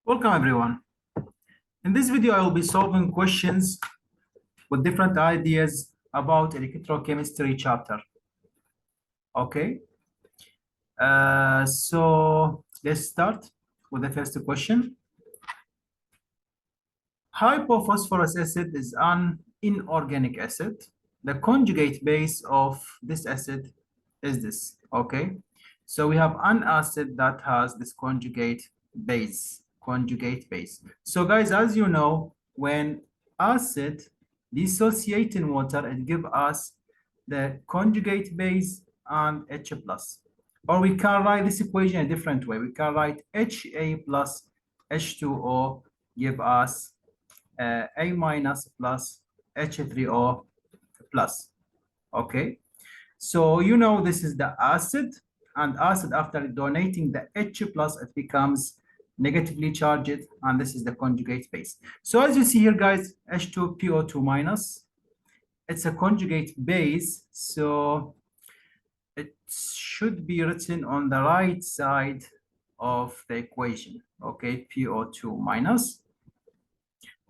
Welcome everyone. In this video, I will be solving questions with different ideas about electrochemistry chapter. Okay, so let's start with the first question. Hypophosphorus acid is an inorganic acid. The conjugate base of this acid is this. Okay, so we have an acid that has this conjugate base. So guys, as you know, when acid dissociate in water, it gives us the conjugate base and H plus. Or we can write this equation a different way. We can write HA plus H2O give us A minus plus H3O plus. Okay, so you know this is the acid, and acid after donating the H plus, it becomes negatively charged, and this is the conjugate base. So as you see here, guys, H2PO2 minus, it's a conjugate base, so it should be written on the right side of the equation. Okay, PO2 minus.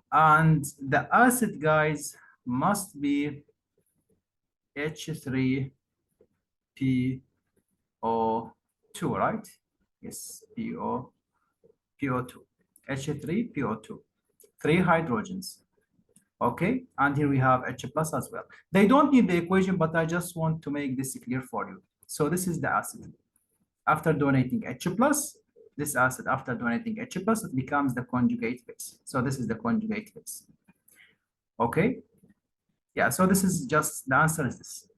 And the acid, guys, must be H3PO2, right? Yes, PO2, H3PO2, 3 hydrogens. Okay, and here we have H plus as well. They don't need the equation, but I just want to make this clear for you. So this is the acid. After donating H plus, this acid, after donating H plus, it becomes the conjugate base. So this is the conjugate base. Okay, yeah, so this is just, the answer is this.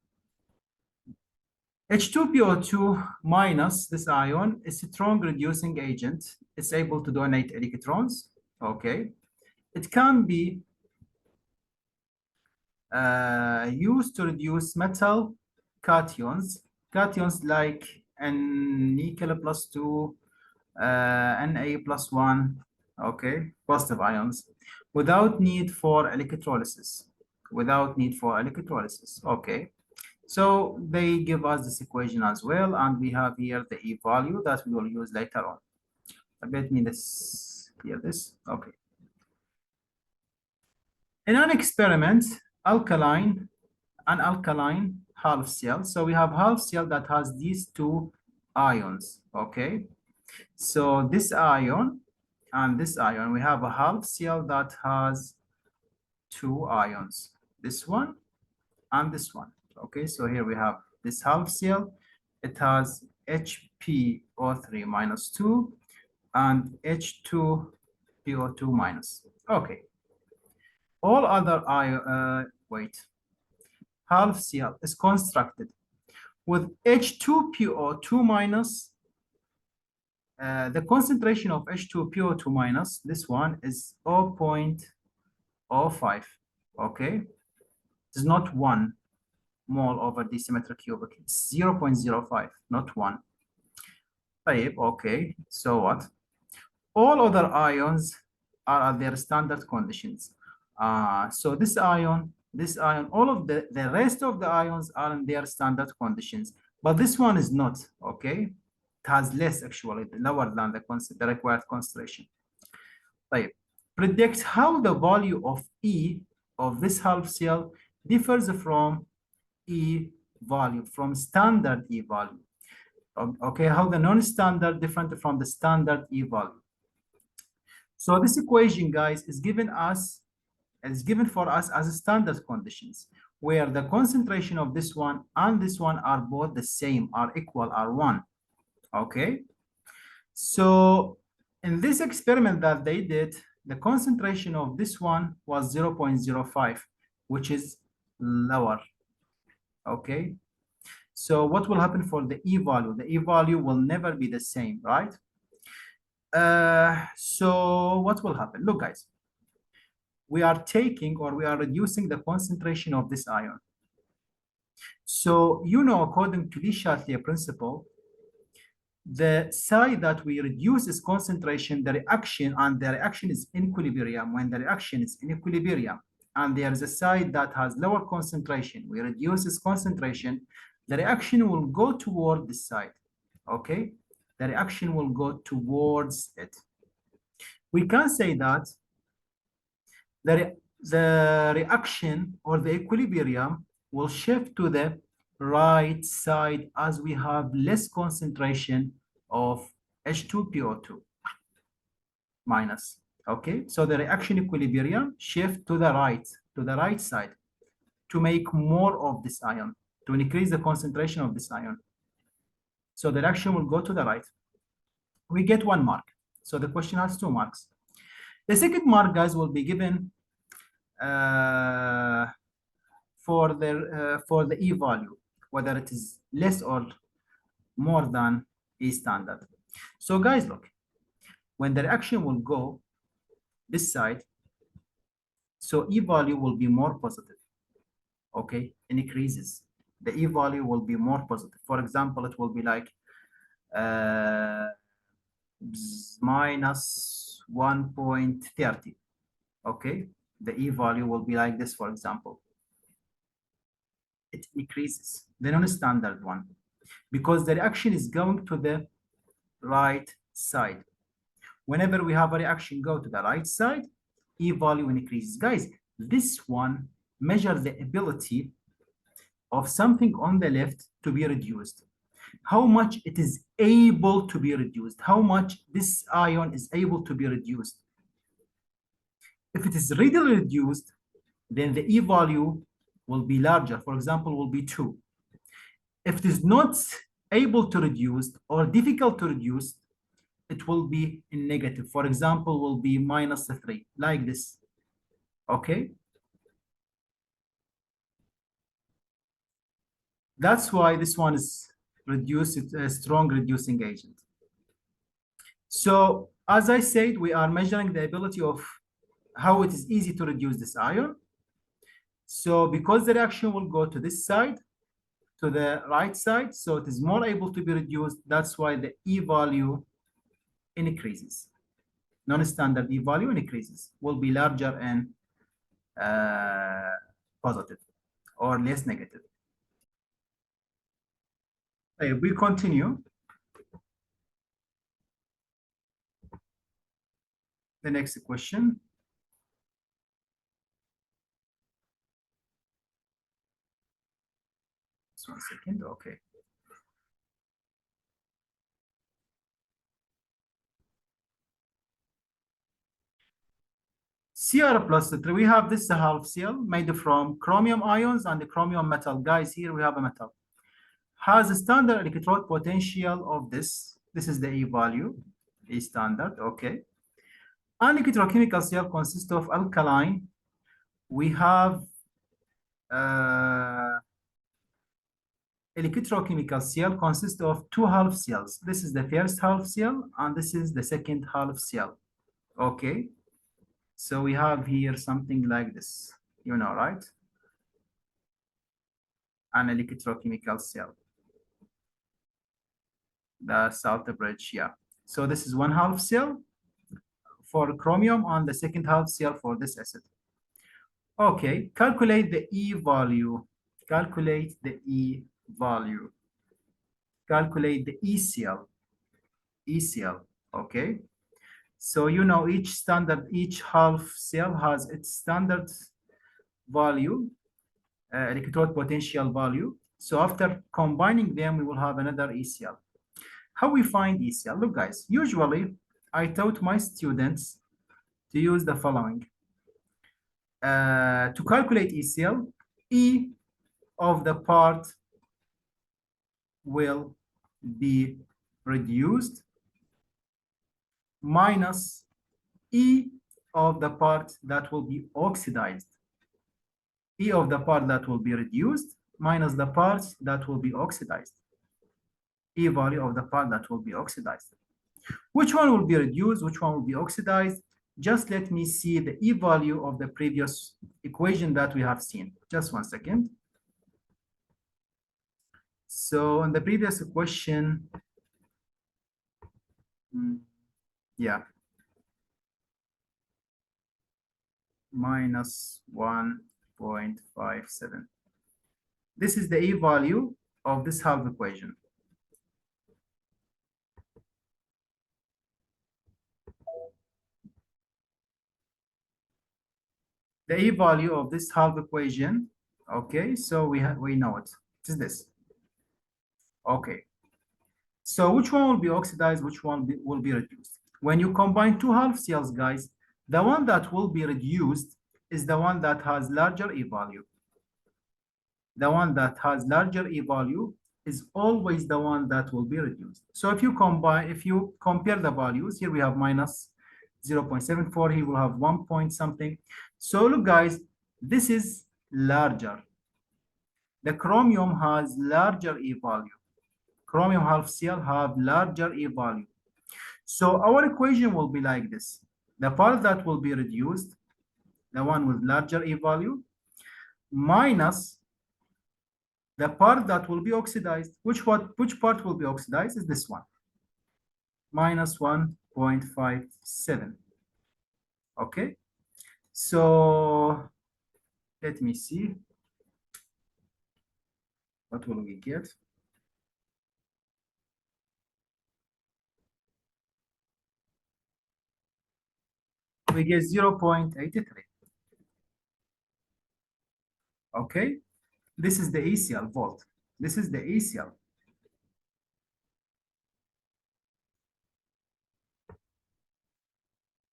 H2PO2 minus, this ion, is a strong reducing agent. It's able to donate electrons. Okay, it can be used to reduce metal cations like nickel plus 2, Na plus 1, okay, positive ions, without need for electrolysis. Okay, so they give us this equation as well, and we have here the E value that we will use later on. Let me clear this. Okay. In an experiment, an alkaline half shell. So we have half shell that has these two ions. Okay. So this ion and this ion, we have a half shell that has two ions. This one and this one. Okay. So here we have this half shell. It has HPO3 minus 2 and H2PO2 minus. Okay. All other half shell is constructed with H2PO2 minus. The concentration of H2PO2 minus, this one is 0.05. Okay, it's not 1 mole over decimeter cubic. It's 0.05, not 1. Okay, so what? All other ions are at their standard conditions. So this ion, all of the rest of the ions are in their standard conditions, but this one is not. Okay, it has less, actually, lower than the required concentration. Predict how the value of E of this half shell differs from E value, from standard E value. Okay, how the non-standard different from the standard E value. So this equation, guys, is given for us as standard conditions, where the concentration of this one and this one are both the same, are equal, are 1. Okay, so in this experiment that they did, the concentration of this one was 0.05, which is lower. Okay, so what will happen for the E value? The E value will never be the same, right? So what will happen? Look, guys, we are taking, or we are reducing the concentration of this ion. So, you know, according to Le Chatelier principle, the side that we reduce its concentration, the reaction is in equilibrium. When the reaction is in equilibrium and there is a side that has lower concentration, we reduce its concentration, the reaction will go toward this side. Okay, the reaction will go towards it. We can say that the reaction or the equilibrium will shift to the right side as we have less concentration of H2PO2 minus. Okay, so the reaction equilibrium shift to the right side to make more of this ion, to increase the concentration of this ion. So the reaction will go to the right. We get 1 mark. So the question has 2 marks. The second mark, guys, will be given for the E value, whether it is less or more than E standard. So guys, look, when the reaction will go this side, so E value will be more positive, okay, increases. The E value will be more positive. For example, it will be like minus 1.30, okay? The E value will be like this, for example. It increases, the non-standard one, because the reaction is going to the right side. Whenever we have a reaction go to the right side, E value increases. Guys, this one measures the ability of something on the left to be reduced. How much it is able to be reduced, how much this ion is able to be reduced. If it is readily reduced, then the E value will be larger. For example, will be 2. If it is not able to reduce or difficult to reduce, it will be in negative. For example, will be minus 3, like this. Okay? That's why this one is reduced, it's a strong reducing agent. So as I said, we are measuring the ability of how it is easy to reduce this ion. So because the reaction will go to this side, to the right side, so it is more able to be reduced. That's why the E value increases. Non-standard E value increases, will be larger and positive or less negative. Okay, we continue. The next question. Just 1 second, okay. Cr plus 3, we have this half cell made from chromium ions and the chromium metal. Guys, here we have a metal. Has a standard electrode potential of this. This is the E value, E standard, okay. An electrochemical cell consists of alkaline. We have electrochemical cell consists of 2 half cells. This is the first half cell and this is the second half cell, okay. So we have here something like this, you know, right? An electrochemical cell. The salt bridge, yeah. So this is 1 half cell for chromium and the second half cell for this acid. Okay, calculate the E value. Calculate the E value. Calculate the E cell. E cell, okay? So you know each half cell has its standard value, electrode potential value. So after combining them, we will have another E cell. How we find E cell? Look, guys, usually I taught my students to use the following. To calculate E cell, E of the part will be reduced minus E of the part that will be oxidized. E of the part that will be reduced minus the parts that will be oxidized. E value of the part that will be oxidized. Which one will be reduced? Which one will be oxidized? Just let me see the E value of the previous equation that we have seen. Just 1 second. So in the previous equation, yeah, minus 1.57. This is the E value of this half equation. the E value of this half equation. Okay, so we know it. It is this. Okay. So which one will be oxidized, which one will be reduced? When you combine two half cells, guys, the one that will be reduced is the one that has larger E value. The one that has larger E value is always the one that will be reduced. So if you compare the values, here we have minus 0.74, here we'll have 1 point something. So look, guys, this is larger. The chromium has larger E value. Chromium half cell have larger E value. So our equation will be like this. The part that will be reduced, the one with larger E value, minus the part that will be oxidized. Which part will be oxidized is this one, minus 1.57. Okay, so let me see. What will we get? We get 0.83. Okay, this is the ACL volt. This is the ACL.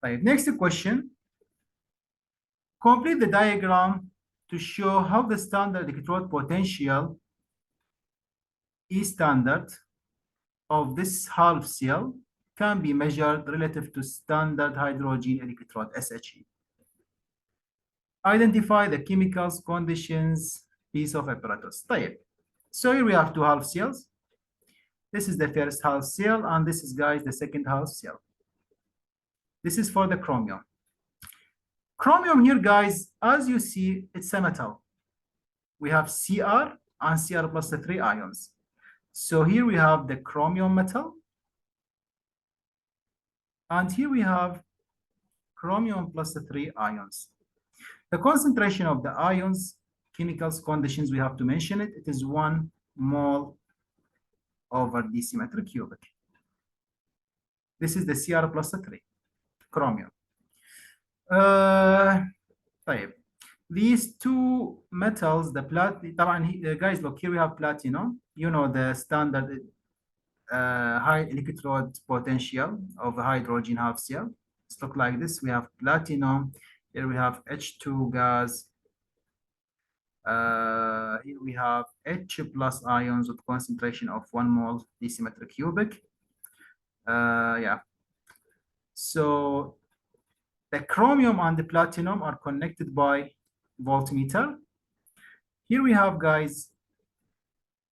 Right, next question. Complete the diagram to show how the standard electrode potential E standard of this half cell can be measured relative to standard hydrogen electrode SHE. Identify the chemicals conditions piece of apparatus. طيب. So here we have two half cells. This is the first half cell, and this is, guys, the second half cell. This is for the chromium. Chromium here, guys, as you see, it's a metal. We have Cr and Cr plus the 3 ions. So here we have the chromium metal. And here we have chromium plus the 3 ions. The concentration of the ions, chemicals conditions, we have to mention it. It is 1 mole over decimeter cubic. This is the Cr plus the 3, chromium. طيب. These two metals, the guys, look, here we have platinum. You know the standard high electrode potential of a hydrogen half cell. It's look like this. We have platinum. Here we have H2 gas. Here we have H plus ions with concentration of 1 mole decimeter cubic. Yeah. So the chromium and the platinum are connected by voltmeter. Here we have, guys,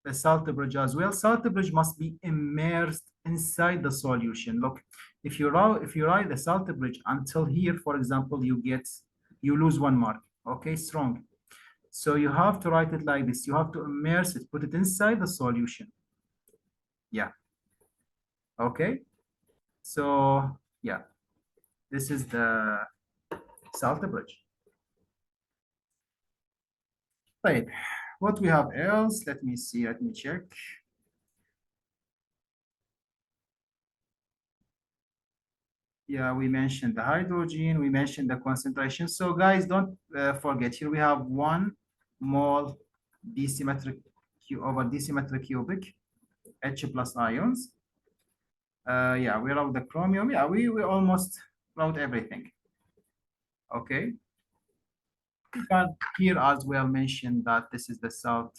the salt bridge as well. Salt bridge must be immersed inside the solution. Look, if you write the salt bridge until here, for example, you lose 1 mark. Okay, strong. So you have to write it like this. You have to immerse it, put it inside the solution. Yeah. Okay. So yeah, this is the salt bridge. Right. What we have else? Let me see. Let me check. Yeah, we mentioned the hydrogen. We mentioned the concentration. So guys, don't forget. Here we have 1 mole decimeter over decimeter cubic H plus ions. Yeah, we wrote the chromium. Yeah, we almost wrote everything. Okay. You can here as well mention that this is the salt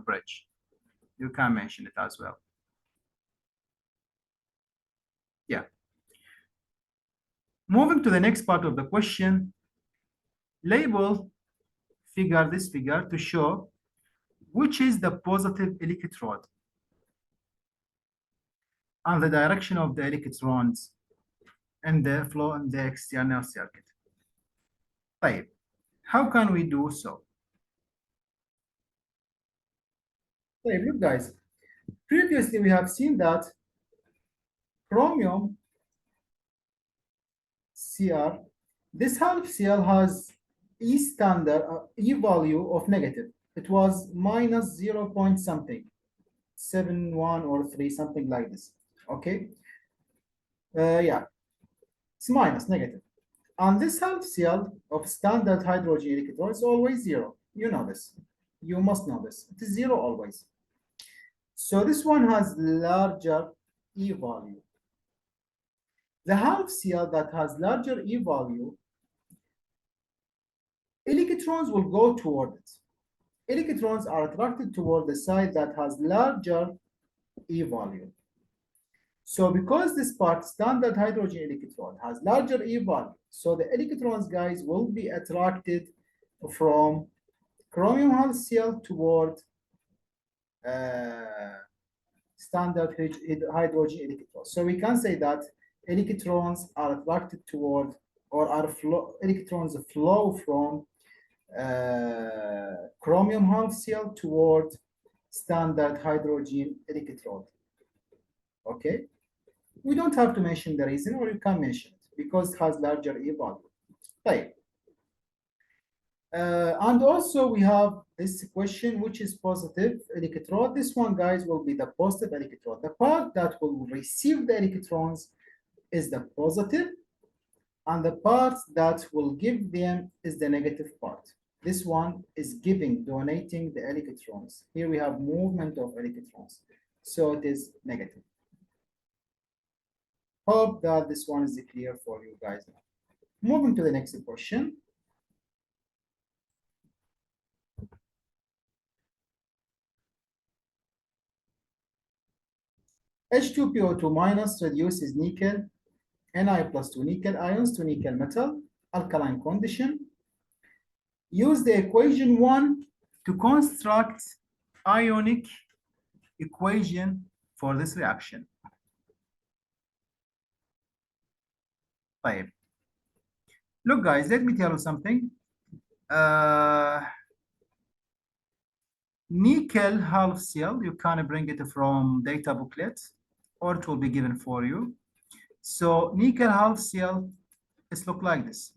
bridge. You can mention it as well. Yeah. Moving to the next part of the question, label this figure to show which is the positive electrode and the direction of the electrons and the flow in the external circuit. طيب. How can we do so? طيب, look, guys. Previously, we have seen that chromium Cr, this half cell has E standard, E value of negative. It was minus 0 point something, 71 or 3, something like this. Okay. Yeah, it's minus, negative. And this half shell of standard hydrogen electron is always zero. You know this. You must know this. It is zero always. So this one has larger E value. The half shell that has larger E value, electrons will go toward it. Electrons are attracted toward the side that has larger E value. So because this part, standard hydrogen electron, has larger E value, so the electrons, guys, will be attracted from chromium half shell toward standard hydrogen electrons. So we can say that electrons are attracted toward, or electrons flow from chromium half shell toward standard hydrogen electrode. Okay, we don't have to mention the reason, or you can mention it because it has larger E value. Right. And also we have this question, which is positive electrode. This one, guys, will be the positive electrode. The part that will receive the electrons is the positive, and the part that will give them is the negative part. This one is giving, donating the electrons. Here we have movement of electrons, so it is negative. Hope that this one is clear for you guys now. Moving to the next question. H2PO2 minus reduces nickel, Ni plus 2 nickel ions to nickel metal, alkaline condition. Use the equation 1 to construct ionic equation for this reaction. طيب. Look, guys, let me tell you something. Nickel half shell, you can bring it from data booklet, or it will be given for you. So nickel half shell is look like this.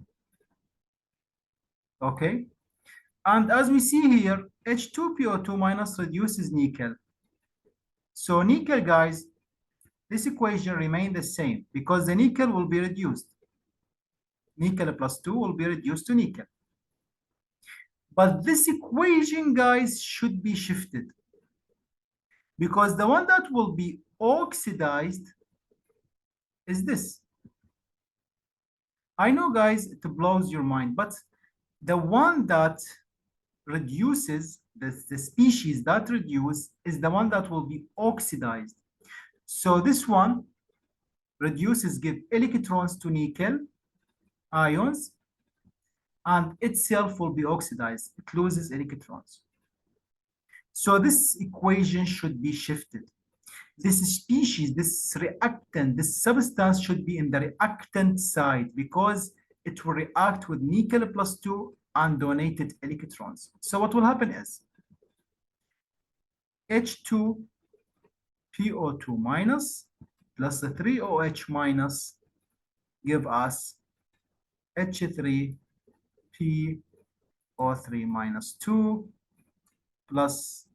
Okay. And as we see here, H2PO2 minus reduces nickel. So nickel, guys, this equation remains the same because the nickel will be reduced. Nickel plus 2 will be reduced to nickel. But this equation, guys, should be shifted because the one that will be oxidized is this. I know, guys, it blows your mind, but the one that reduces, the species that reduce is the one that will be oxidized. So this one reduces, give electrons to nickel ions, and itself will be oxidized. It loses electrons. So this equation should be shifted. This species, this reactant, this substance should be in the reactant side because it will react with nickel plus 2 and donated electrons. So what will happen is H2PO2 minus plus the 3OH minus give us H3PO3 minus 2 plus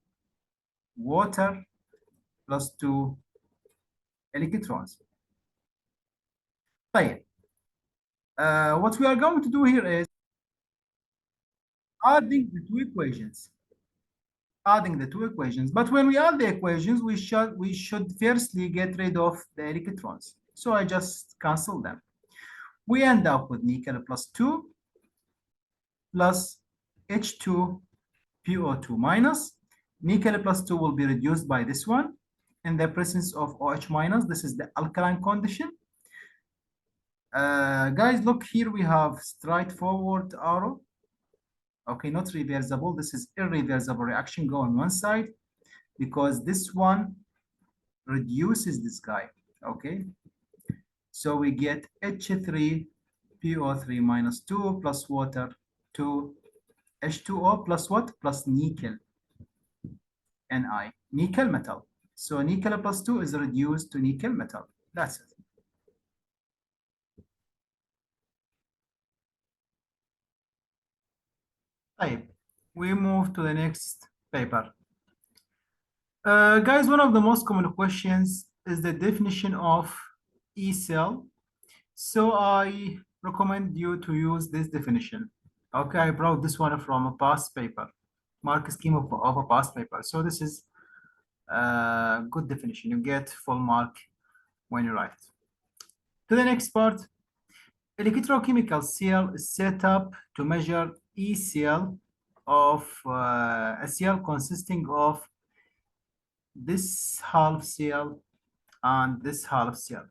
water plus 2 electrons. طيب. What we are going to do here is adding the two equations. But when we add the equations, we should firstly get rid of the electrons. So I just cancel them. We end up with nickel plus 2 plus H2PO2 minus. Nickel plus 2 will be reduced by this one in the presence of OH minus. This is the alkaline condition. Guys, look here, we have straightforward arrow. Okay, not reversible. This is irreversible reaction. Go on one side because this one reduces this guy. Okay, so we get H3PO3 minus 2 plus water to H2O plus what? Plus nickel, Ni, nickel metal. So nickel plus 2 is reduced to nickel metal. That's it. Right. We move to the next paper. Guys, one of the most common questions is the definition of E cell So I recommend you to use this definition. Okay, I brought this one from a past paper, mark scheme of a past paper. So this is a good definition. You get full mark when you write. To the next part, electrochemical cell is set up to measure E cell of a cell consisting of this half cell and this half cell.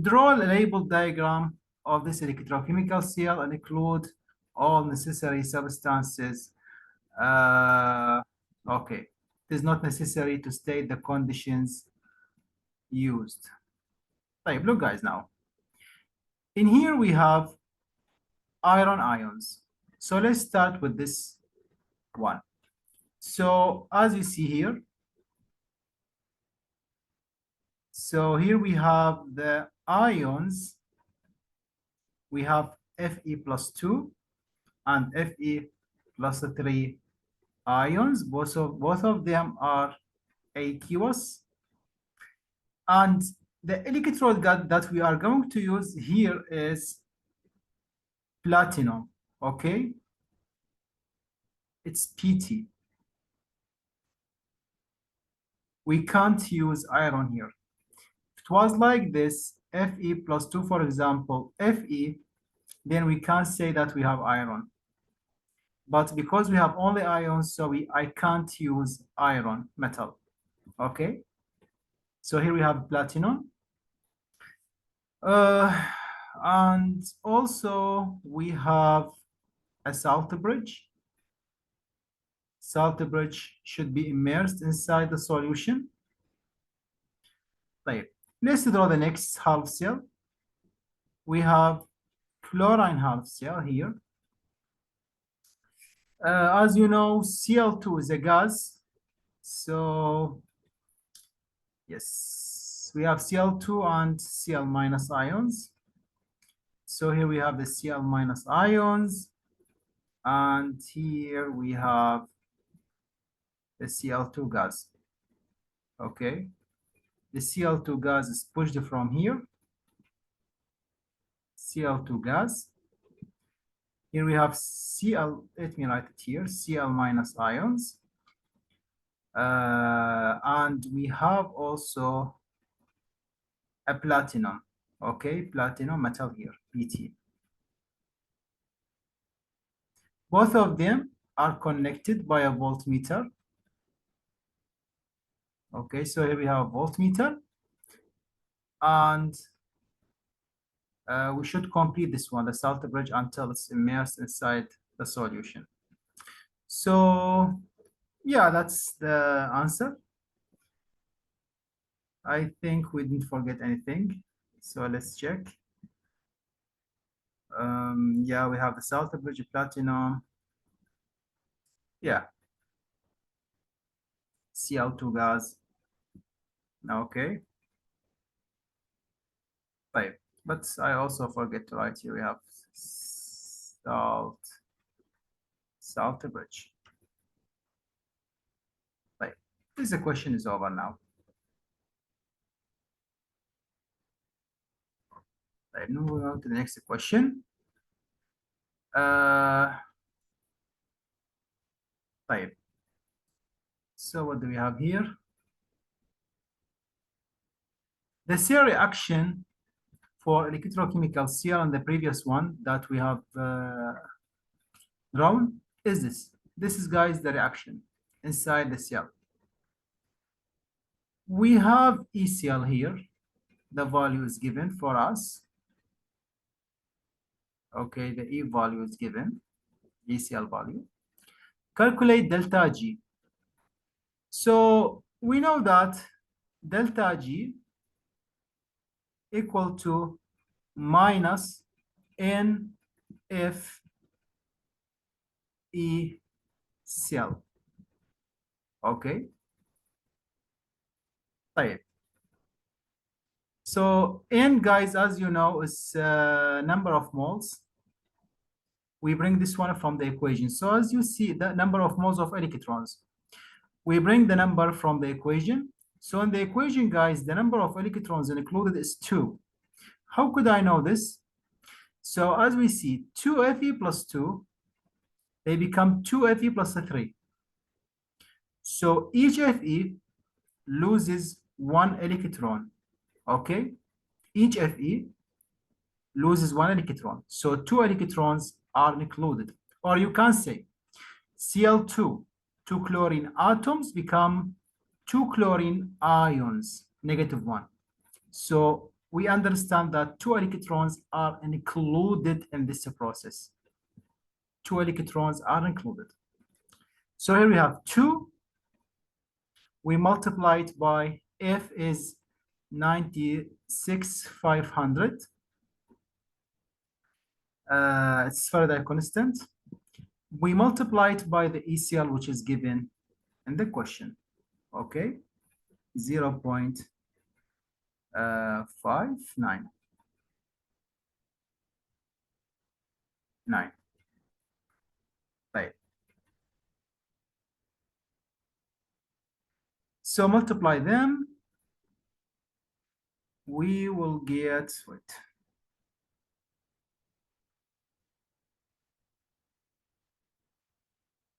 Draw a labeled diagram of this electrochemical cell and include all necessary substances. Okay, it is not necessary to state the conditions used. Right, look guys now. In here we have iron ions. So let's start with this one. So as you see here, so here we have the ions. We have Fe plus 2 and Fe plus 3 ions. Both of them are aqueous. And the electrode that we are going to use here is platinum, okay? It's PT. We can't use iron here. If it was like this, Fe plus 2, for example, Fe, then we can't say that we have iron. But because we have only ions, so I can't use iron metal, okay? So here we have platinum. And also we have a salt bridge. Salt bridge should be immersed inside the solution. Right. Let's draw the next half cell. We have chlorine half cell here. As you know, Cl2 is a gas. So yes, we have Cl2 and Cl minus ions. So here we have the Cl minus ions. And here we have the Cl2 gas. Okay. The Cl2 gas is pushed from here. Cl2 gas. Here we have Cl, let me write it here, Cl minus ions. And we have also a platinum, okay, platinum metal here, Pt. Both of them are connected by a voltmeter. Okay, so here we have a voltmeter. And we should complete this one, the salt bridge, until it's immersed inside the solution. So yeah, that's the answer. I think we didn't forget anything. So let's check. Yeah, we have the salt bridge, platinum. Yeah. Cl2 gas. Okay. Right. But I also forget to write here. We have salt bridge. Right. This question is over now. Right. Moving on to the next question. Right. So what do we have here? The cell reaction for electrochemical cell and the previous one that we have drawn is this. This is, guys, the reaction inside the cell. We have E cell here. The value is given for us. Okay, the E value is given, E cell value. Calculate delta G. So we know that delta G equal to minus NF E cell. Okay. Right. So N, guys, as you know, is number of moles. We bring this one from the equation. So as you see, the number of moles of electrons, we bring the number from the equation. So in the equation, guys, the number of electrons included is 2. How could I know this? So as we see, 2Fe plus 2, they become 2Fe plus 3. So each Fe loses 1 electron, okay? Each Fe loses 1 electron. So 2 electrons are included. Or you can say Cl2, 2 chlorine atoms become 2 chlorine ions, -1. So we understand that 2 electrons are included in this process. 2 electrons are included. So here we have 2. We multiply it by F is 96,500. It's Faraday constant. We multiply it by the ECL, which is given in the question. Okay, 0.599. Right. So multiply them. We will get what?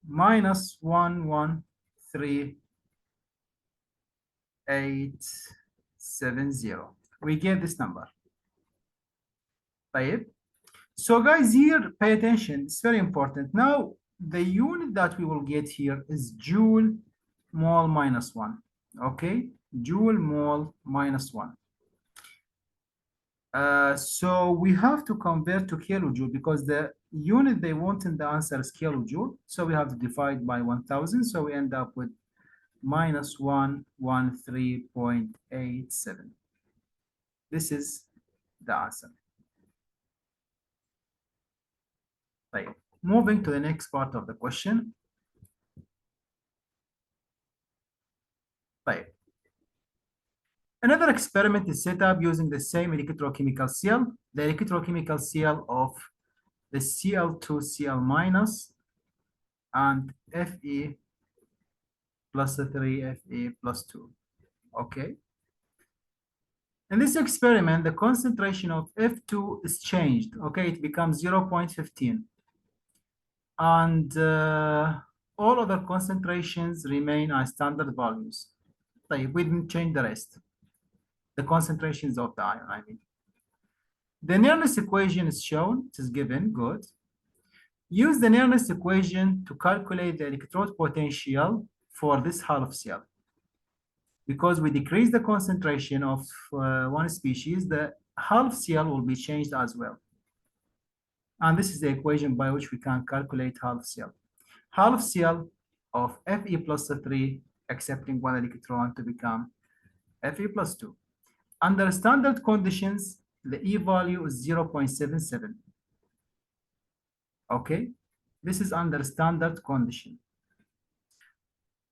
Minus 113,870. We get this number. Right. So guys, here, pay attention. It's very important. Now, the unit that we will get here is joule mole minus 1. Okay, joule mole minus 1. So we have to convert to kilojoule because the unit they want in the answer is kilojoule. So we have to divide by 1,000. So we end up with minus 113.87. This is the answer. Right. Moving to the next part of the question. Right. Another experiment is set up using the same electrochemical seal, the electrochemical seal of the Cl2Cl minus and Fe plus 3, Fe plus 2. Okay. In this experiment, the concentration of F2 is changed. Okay, it becomes 0.15. And all other concentrations remain as standard values. Like, we didn't change the rest. The concentrations of the ion, I mean. The nearness equation is shown, it is given, good. Use the nearness equation to calculate the electrode potential for this half cell. Because we decrease the concentration of one species, the half cell will be changed as well. And this is the equation by which we can calculate half cell. Half cell of Fe plus 3, accepting 1 electron to become Fe plus 2. Under standard conditions, the E value is 0.77. Okay, this is under standard condition.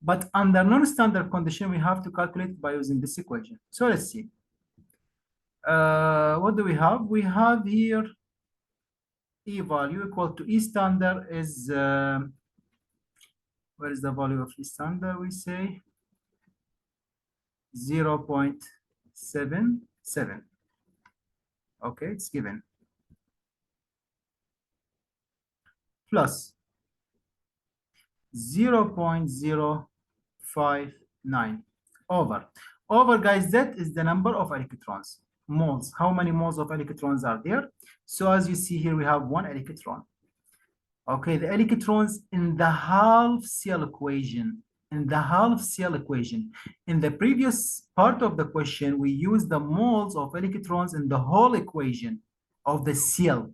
But under non-standard condition, we have to calculate by using this equation. So let's see. What do we have? We have here E value equal to E standard is, where is the value of E standard? We say 0.77. Okay, it's given. Plus 0.059 over, guys, that is the number of electrons, moles. How many moles of electrons are there? So as you see here, we have 1 electron. Okay, the electrons in the half cell equation, in the previous part of the question, we used the moles of electrons in the whole equation of the cell.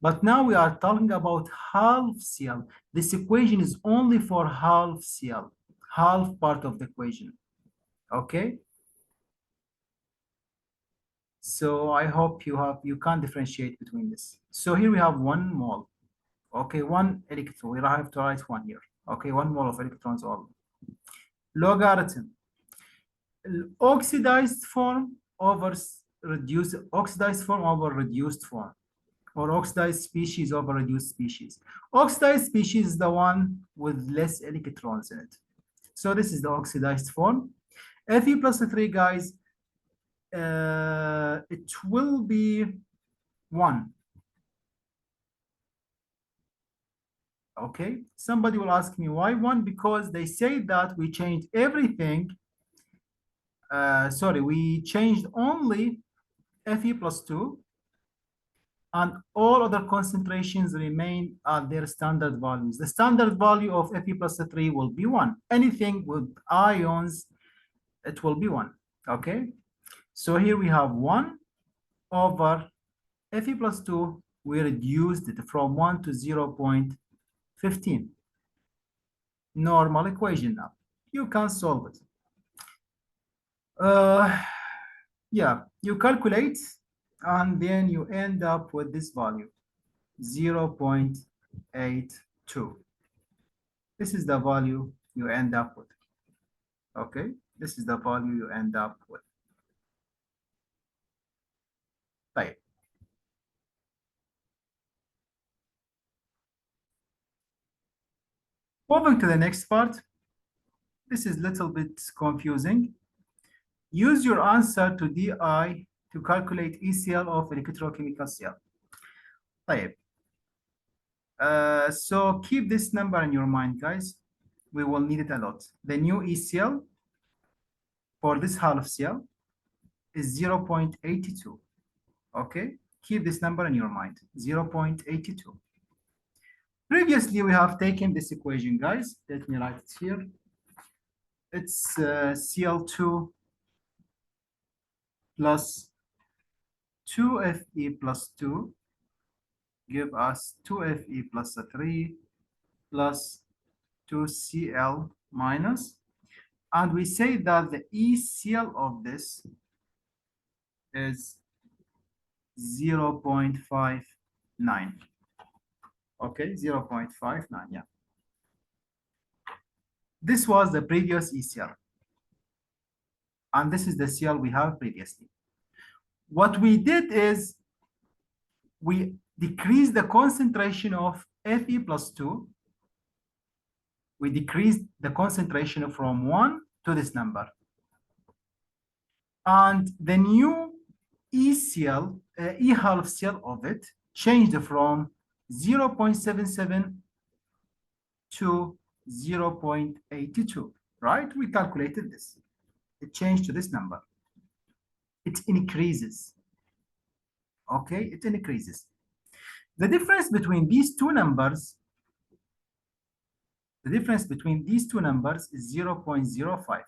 But now we are talking about half cell. This equation is only for half cell, half part of the equation. Okay. So I hope you can differentiate between this. So here we have 1 mole. Okay, 1 electron. We have to write 1 here. Okay, 1 mole of electrons all. Logarithm. Oxidized form over reduced form, or oxidized species over reduced species. Oxidized species is the one with less electrons in it. So this is the oxidized form. Fe plus 3, guys, it will be 1. Okay, somebody will ask me why 1? Because they say that we changed everything. Sorry, we changed only Fe plus 2, and all other concentrations remain at their standard values. The standard value of Fe plus 3 will be 1. Anything with ions, it will be 1. Okay, so here we have 1 over Fe plus 2. We reduced it from 1 to 0.15. Normal equation now. You can solve it. Yeah, you calculate and then you end up with this value, 0.82. This is the value you end up with. Okay, this is the value you end up with. Right. Moving to the next part. This is a little bit confusing. Use your answer to DI to calculate ECL of electrochemical cell. Right. So keep this number in your mind, guys. We will need it a lot. The new ECL for this half cell is 0.82. Okay, keep this number in your mind, 0.82. Previously, we have taken this equation, guys. Let me write it here. It's Cl2 plus 2Fe plus 2 give us 2Fe plus 3 plus 2Cl minus. And we say that the ECl of this is 0.59. Okay, 0.59, yeah. This was the previous ECl. And this is the CL we have previously. What we did is we decreased the concentration of Fe plus 2. We decreased the concentration from 1 to this number. And the new ECl, E half cell of it changed from 0.77 to 0.82, right? We calculated this. It changed to this number. It increases. Okay, it increases. The difference between these two numbers, is 0.05,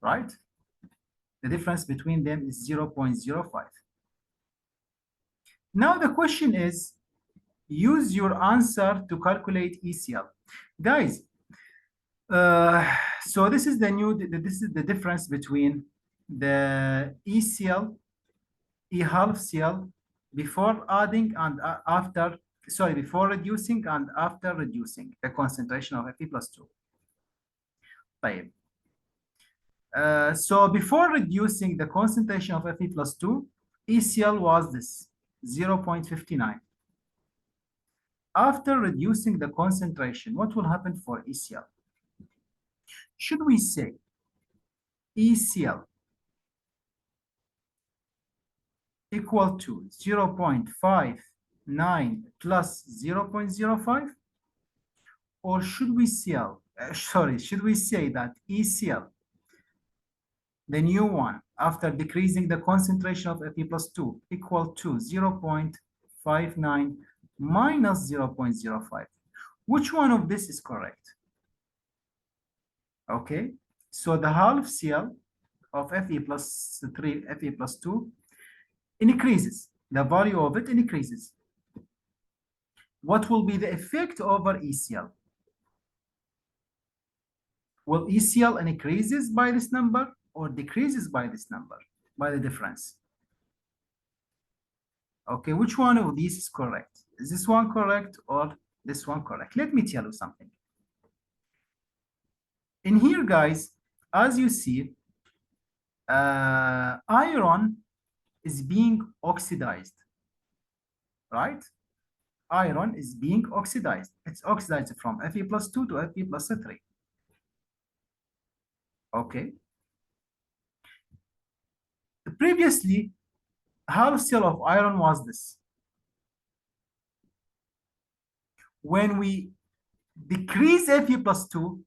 right? The difference between them is 0.05. Now the question is, use your answer to calculate ECl. Guys, so this is the difference between the ECl, E half cell before adding and after, sorry, before reducing and after reducing the concentration of Fe plus 2. Right. So before reducing the concentration of Fe plus 2, ECl was this, 0.59. After reducing the concentration, what will happen for ECl? Should we say ECl equal to 0.59 plus 0.05? Or should we say, should we say that ECl, the new one, after decreasing the concentration of Fe plus 2, equal to 0.59 minus 0.05? Which one of this is correct? Okay, so the half cell of Fe plus 3, Fe plus 2 increases. The value of it increases. What will be the effect over ECl? Will ECl increases by this number or decreases by this number, by the difference? Okay, which one of these is correct? Is this one correct or this one correct? Let me tell you something. In here, guys, as you see, iron is being oxidized, right? Iron is being oxidized. It's oxidized from Fe plus 2 to Fe plus 3. Okay. previously, half cell of iron was this. When we decrease Fe plus 2,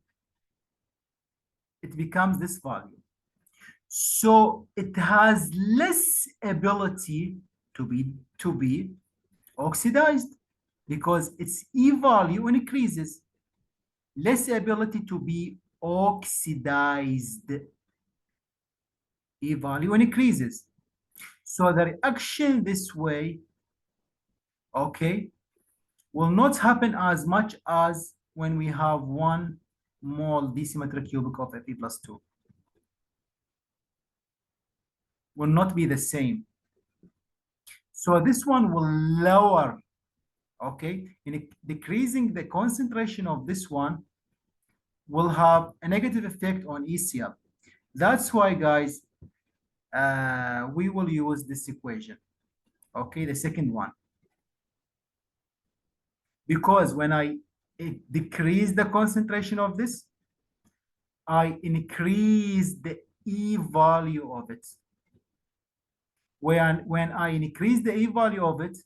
it becomes this value. So it has less ability to be oxidized because its E value increases, less ability to be oxidized. E value increases. So the reaction this way, okay, will not happen as much as when we have 1 mole decimeter cubic of Fe plus 2. Will not be the same. So this one will lower, okay? In decreasing the concentration of this one will have a negative effect on ECl. That's why, guys, we will use this equation, okay? The second one. Because when I decrease the concentration of this, I increase the E value of it. When I increase the E value of it,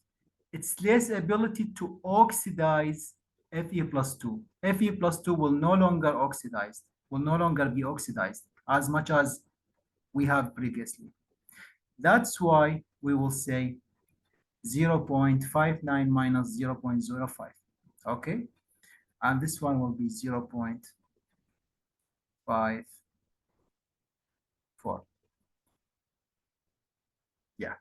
it's less ability to oxidize Fe plus 2. Fe plus 2 will no longer oxidize, will no longer be oxidized as much as we have previously. That's why we will say 0.59 minus 0.05, okay? And this one will be 0.54. Yeah.